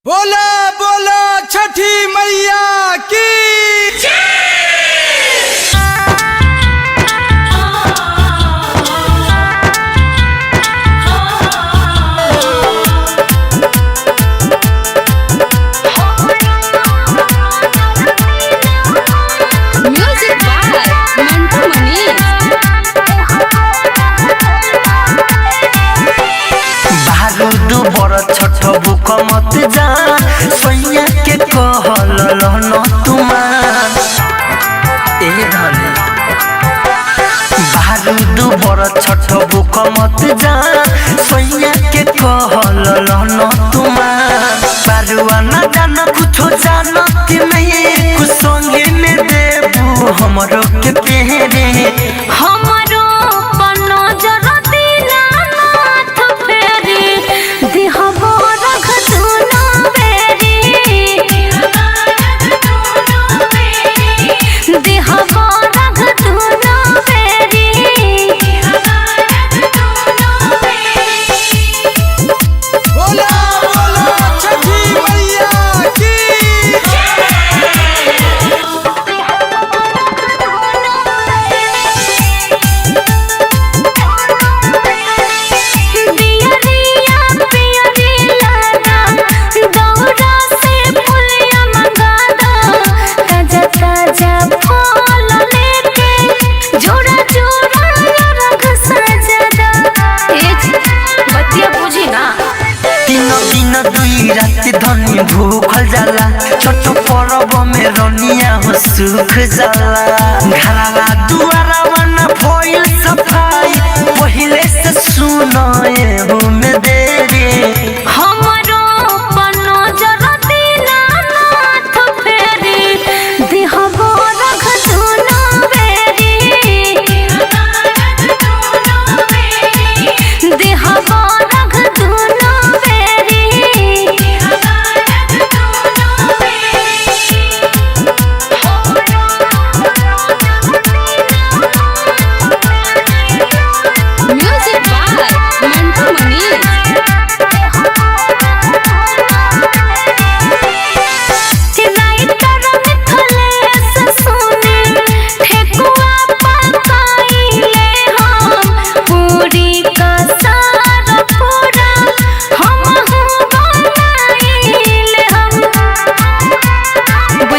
बोला बोला छठी मैया की म्यूजिक बाय मंटू मनीष। बारूद बड़ छठ बुक मत जा सैया के कहल न तुमार ए धनी बारूद बड़ छठ बुक मत जा सैया के कहल न तुमार बारुआ न जान कुछ जानत नहीं कुछ संगे में देबू हमरो के पेरे हमरो पन्नो जरती नाथ फेरी दिहबो रख दुनो बेरी दिहबो रख दुनो बेरी बोला बोला छठी मैया की दियरिया पियरिया दौरा से फुलिया मंगादा ताजा ताजा फल लेके जोड़ा जोड़ा रख सजदा बतिया बुझी ना तीन दिन दुई रात धनी भूखल जाला छठ पर्व में रनिया हो सुख जाला घरवा दुआरा बना भइल सफाई पहिले से सुनाए हो में देरी हमरो पन्नो जरती नाथ फेरी दिहबो रख दुनो बेरी दिहबो रख दुनो बेरी म्यूजिक बाय मंटू मनीष।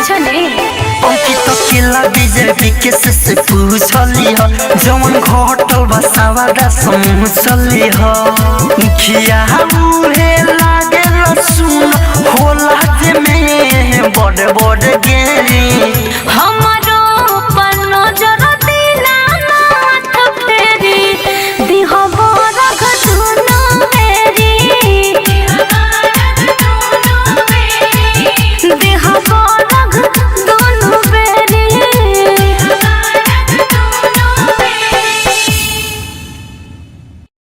अंकित केला बीजेपी के से पूछली हो जवन घटल बसावा दा समूह चली हो खिया उहे लागे सुन